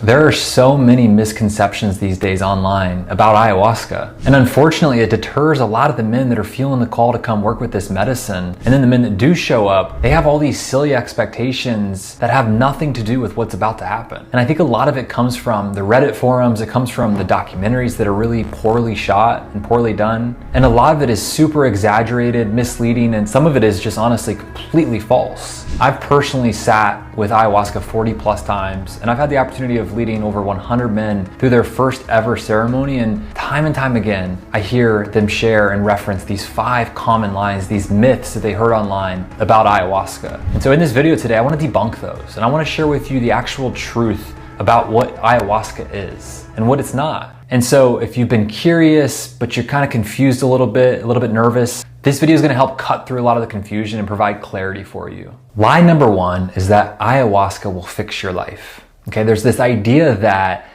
There are so many misconceptions these days online about ayahuasca. And unfortunately, it deters a lot of the men that are feeling the call to come work with this medicine. And then the men that do show up, they have all these silly expectations that have nothing to do with what's about to happen. And I think a lot of it comes from the Reddit forums, it comes from the documentaries that are really poorly shot and poorly done. And a lot of it is super exaggerated, misleading, and some of it is just honestly completely false. I've personally sat with ayahuasca 40 plus times, and I've had the opportunity of leading over 100 men through their first ever ceremony, and time again, I hear them share and reference these 5 common lies, these myths that they heard online about ayahuasca. And so in this video today, I want to debunk those, and I want to share with you the actual truth about what ayahuasca is and what it's not. And so if you've been curious, but you're kind of confused a little bit nervous, this video is going to help cut through a lot of the confusion and provide clarity for you. Lie number 1 is that ayahuasca will fix your life. Okay, there's this idea that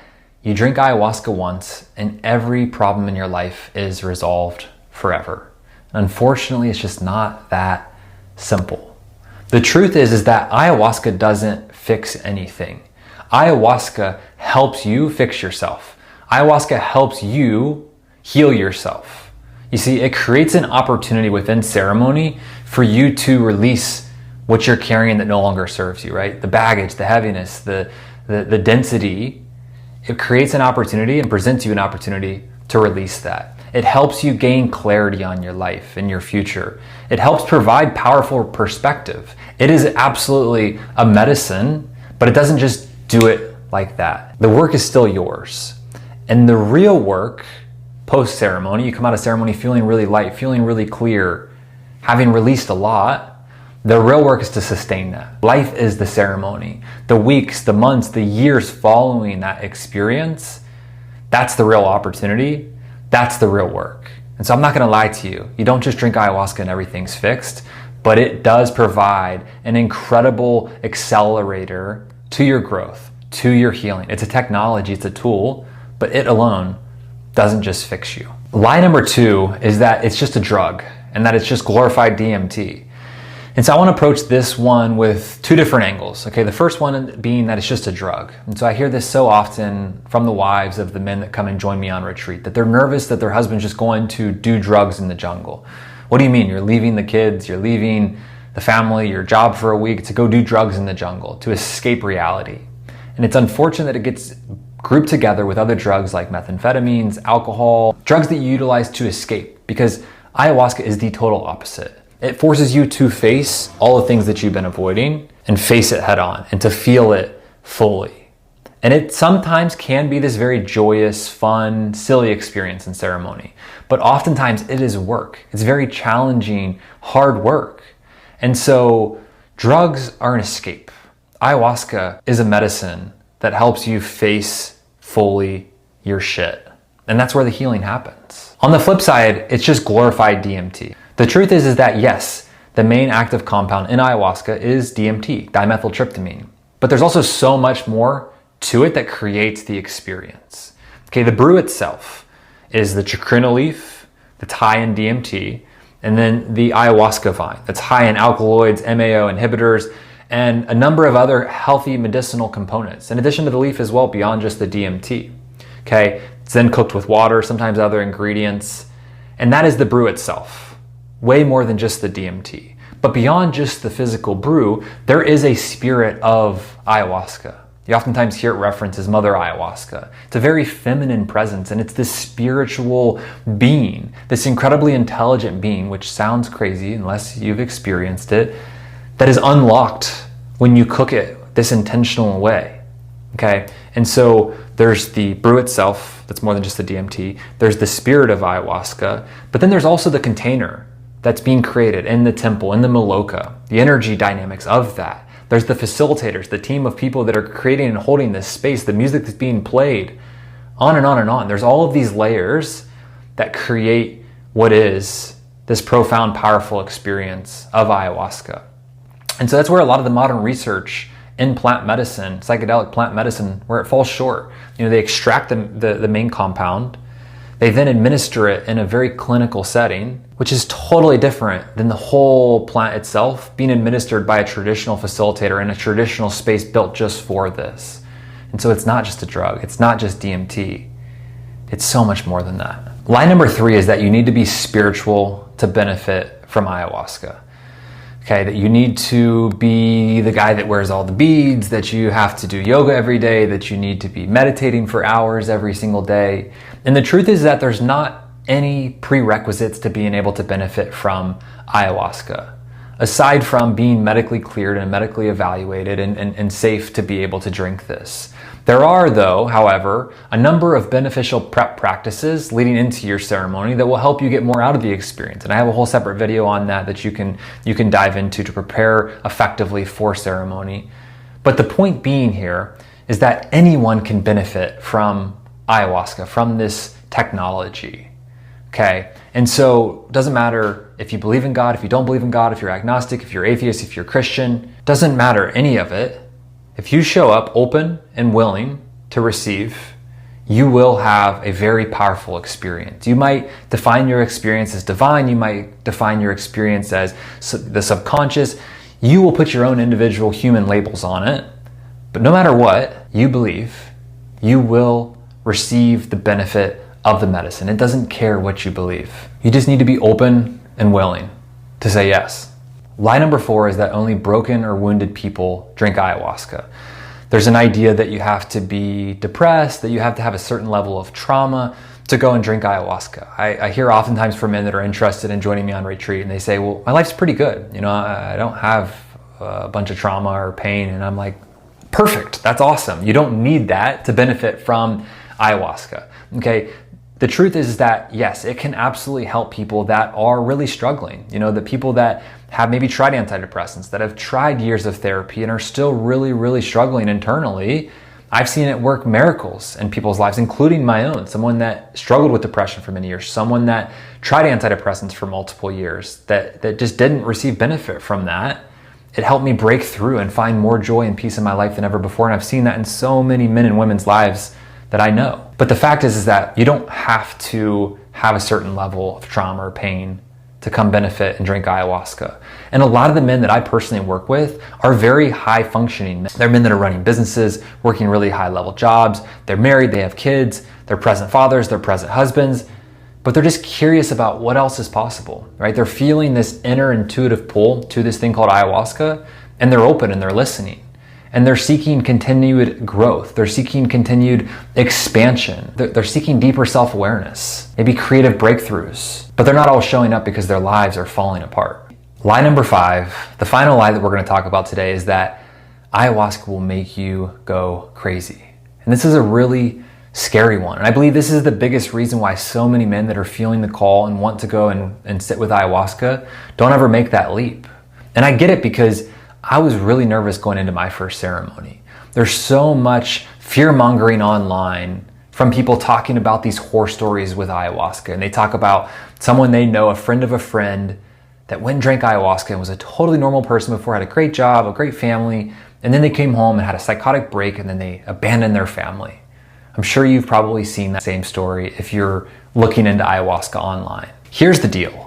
you drink ayahuasca once and every problem in your life is resolved forever. Unfortunately, it's just not that simple. The truth is that ayahuasca doesn't fix anything. Ayahuasca helps you fix yourself. Ayahuasca helps you heal yourself. You see, it creates an opportunity within ceremony for you to release what you're carrying that no longer serves you, right? The baggage, the heaviness, the density. It creates an opportunity and presents you an opportunity to release that. It helps you gain clarity on your life and your future. It helps provide powerful perspective. It is absolutely a medicine, but it doesn't just do it like that. The work is still yours. And the real work post-ceremony, you come out of ceremony feeling really light, feeling really clear, having released a lot. The real work is to sustain that. Life is the ceremony. The weeks, the months, the years following that experience, that's the real opportunity. That's the real work. And so I'm not gonna lie to you. You don't just drink ayahuasca and everything's fixed, but it does provide an incredible accelerator to your growth, to your healing. It's a technology, it's a tool, but it alone doesn't just fix you. Lie number 2 is that it's just a drug and that it's just glorified DMT. And so I want to approach this one with 2 different angles. Okay, the first one being that it's just a drug. And so I hear this so often from the wives of the men that come and join me on retreat, that they're nervous that their husband's just going to do drugs in the jungle. What do you mean? You're leaving the kids, you're leaving the family, your job for a week to go do drugs in the jungle, to escape reality. And it's unfortunate that it gets grouped together with other drugs like methamphetamines, alcohol, drugs that you utilize to escape, because ayahuasca is the total opposite. It forces you to face all the things that you've been avoiding and face it head on and to feel it fully. And it sometimes can be this very joyous, fun, silly experience in ceremony, but oftentimes it is work. It's very challenging, hard work. And so drugs are an escape. Ayahuasca is a medicine that helps you face fully your shit. And that's where the healing happens. On the flip side, it's just glorified DMT. The truth is that yes, the main active compound in ayahuasca is DMT, dimethyltryptamine. But there's also so much more to it that creates the experience. Okay, the brew itself is the chacruna leaf that's high in DMT, and then the ayahuasca vine that's high in alkaloids, MAO inhibitors, and a number of other healthy medicinal components, in addition to the leaf as well, beyond just the DMT. Okay, it's then cooked with water, sometimes other ingredients, and that is the brew itself. Way more than just the DMT. But beyond just the physical brew, there is a spirit of ayahuasca. You oftentimes hear it referenced as Mother Ayahuasca. It's a very feminine presence, and it's this spiritual being, this incredibly intelligent being, which sounds crazy unless you've experienced it, that is unlocked when you cook it this intentional way. Okay, and so there's the brew itself, that's more than just the DMT. There's the spirit of ayahuasca, but then there's also the container that's being created in the temple, in the maloka, the energy dynamics of that. There's the facilitators, the team of people that are creating and holding this space, the music that's being played, on and on and on. There's all of these layers that create what is this profound, powerful experience of ayahuasca. And so that's where a lot of the modern research in plant medicine, psychedelic plant medicine, where it falls short. You know, they extract the main compound, they then administer it in a very clinical setting, which is totally different than the whole plant itself being administered by a traditional facilitator in a traditional space built just for this. And so it's not just a drug. It's not just DMT. It's so much more than that. Lie number 3 is that you need to be spiritual to benefit from ayahuasca. Okay, that you need to be the guy that wears all the beads, that you have to do yoga every day, that you need to be meditating for hours every single day. And the truth is that there's not any prerequisites to being able to benefit from ayahuasca, aside from being medically cleared and medically evaluated and safe to be able to drink this. There are, though, however, a number of beneficial prep practices leading into your ceremony that will help you get more out of the experience. And I have a whole separate video on that you can dive into to prepare effectively for ceremony. But the point being here is that anyone can benefit from ayahuasca, from this technology. Okay, and so it doesn't matter if you believe in God, if you don't believe in God, if you're agnostic, if you're atheist, if you're Christian, doesn't matter any of it. If you show up open and willing to receive, you will have a very powerful experience. You might define your experience as divine. You might define your experience as the subconscious. You will put your own individual human labels on it. But no matter what you believe, you will receive the benefit of the medicine. It doesn't care what you believe. You just need to be open and willing to say yes. Lie number 4 is that only broken or wounded people drink ayahuasca. There's an idea that you have to be depressed, that you have to have a certain level of trauma to go and drink ayahuasca. I hear oftentimes from men that are interested in joining me on retreat, and they say, well, my life's pretty good. You know, I don't have a bunch of trauma or pain. And I'm like, perfect, that's awesome. You don't need that to benefit from ayahuasca, okay? The truth is that, yes, it can absolutely help people that are really struggling. You know, the people that have maybe tried antidepressants, that have tried years of therapy and are still really, really struggling internally. I've seen it work miracles in people's lives, including my own. Someone that struggled with depression for many years, someone that tried antidepressants for multiple years, that just didn't receive benefit from that. It helped me break through and find more joy and peace in my life than ever before. And I've seen that in so many men and women's lives that I know. But the fact is that you don't have to have a certain level of trauma or pain to come benefit and drink ayahuasca. And a lot of the men that I personally work with are very high functioning men. They're men that are running businesses, working really high level jobs. They're married, they have kids, they're present fathers, they're present husbands, but they're just curious about what else is possible, right? They're feeling this inner intuitive pull to this thing called ayahuasca, and they're open and they're listening. And they're seeking continued growth. They're seeking continued expansion. They're seeking deeper self-awareness, maybe creative breakthroughs, but they're not all showing up because their lives are falling apart. Lie number 5, the final lie that we're going to talk about today, is that ayahuasca will make you go crazy. And this is a really scary one. And I believe this is the biggest reason why so many men that are feeling the call and want to go and sit with ayahuasca don't ever make that leap. And I get it, because I was really nervous going into my first ceremony. There's so much fear-mongering online from people talking about these horror stories with ayahuasca. And they talk about someone they know, a friend of a friend, that went and drank ayahuasca and was a totally normal person before, had a great job, a great family, and then they came home and had a psychotic break, and then they abandoned their family. I'm sure you've probably seen that same story if you're looking into ayahuasca online. Here's the deal.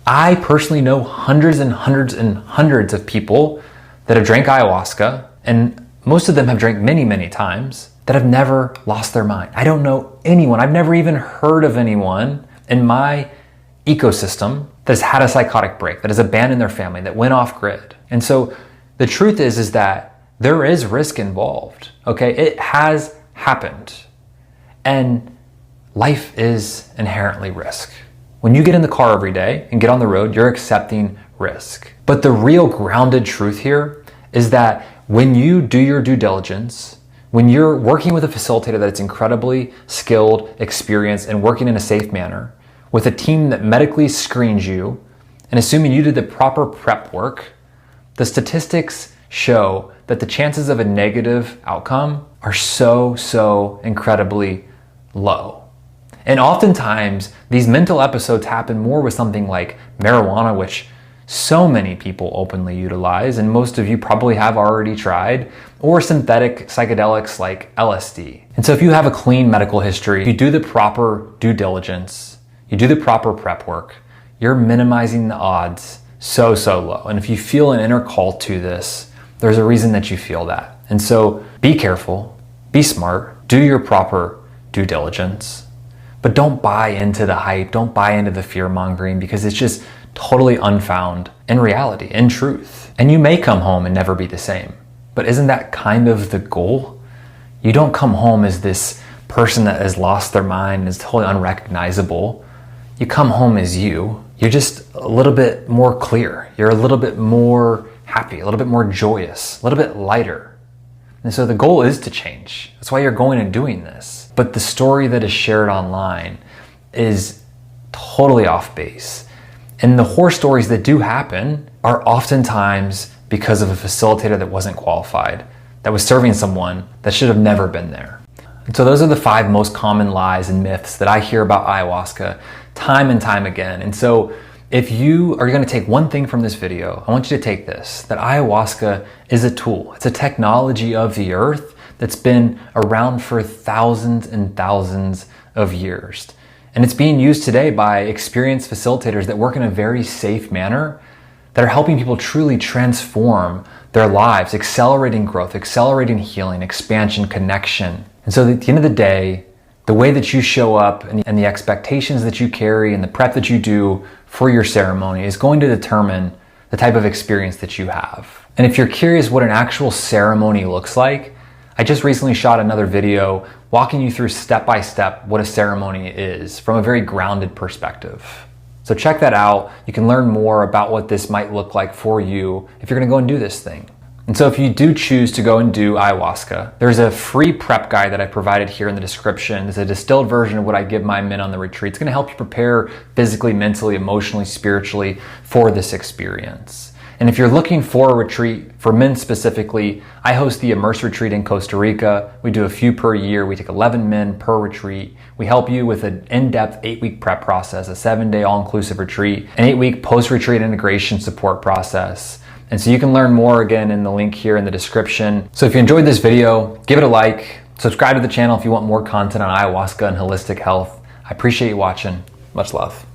I personally know hundreds and hundreds and hundreds of people that have drank ayahuasca, and most of them have drank many, many times, that have never lost their mind. I don't know anyone, I've never even heard of anyone in my ecosystem that has had a psychotic break, that has abandoned their family, that went off grid. And so the truth is that there is risk involved, okay? It has happened. And life is inherently risk. When you get in the car every day and get on the road, you're accepting risk. But the real grounded truth here is that when you do your due diligence, when you're working with a facilitator that's incredibly skilled, experienced, and working in a safe manner, with a team that medically screens you, and assuming you did the proper prep work, the statistics show that the chances of a negative outcome are so incredibly low. And oftentimes, these mental episodes happen more with something like marijuana, which so many people openly utilize, and most of you probably have already tried, or synthetic psychedelics like LSD. And so if you have a clean medical history, you do the proper due diligence, you do the proper prep work, you're minimizing the odds so low. And if you feel an inner call to this, there's a reason that you feel that. And so be careful, Be smart, do your proper due diligence, but don't buy into the hype, don't buy into the fear mongering, because it's just totally unfound in reality, in truth. And you may come home and never be the same, but isn't that kind of the goal? You don't come home as this person that has lost their mind and is totally unrecognizable. You come home as you. You're just a little bit more clear. You're a little bit more happy, a little bit more joyous, a little bit lighter. And so the goal is to change. That's why you're going and doing this. But the story that is shared online is totally off base. And the horror stories that do happen are oftentimes because of a facilitator that wasn't qualified, that was serving someone that should have never been there. And so those are the 5 most common lies and myths that I hear about ayahuasca time and time again. And so if you are going to take one thing from this video, I want you to take this, that ayahuasca is a tool. It's a technology of the earth that's been around for thousands and thousands of years. And it's being used today by experienced facilitators that work in a very safe manner, that are helping people truly transform their lives, accelerating growth, accelerating healing, expansion, connection. And so at the end of the day, the way that you show up and the expectations that you carry and the prep that you do for your ceremony is going to determine the type of experience that you have. And if you're curious what an actual ceremony looks like, I just recently shot another video walking you through step by step what a ceremony is from a very grounded perspective. So check that out. You can learn more about what this might look like for you if you're gonna go and do this thing. And so if you do choose to go and do ayahuasca, there's a free prep guide that I provided here in the description. It's a distilled version of what I give my men on the retreat. It's gonna help you prepare physically, mentally, emotionally, spiritually for this experience. And if you're looking for a retreat, for men specifically, I host the Immerse Retreat in Costa Rica. We do a few per year. We take 11 men per retreat. We help you with an in-depth 8-week prep process, a 7-day all-inclusive retreat, an 8-week post-retreat integration support process. And so you can learn more again in the link here in the description. So if you enjoyed this video, give it a like, subscribe to the channel if you want more content on ayahuasca and holistic health. I appreciate you watching. Much love.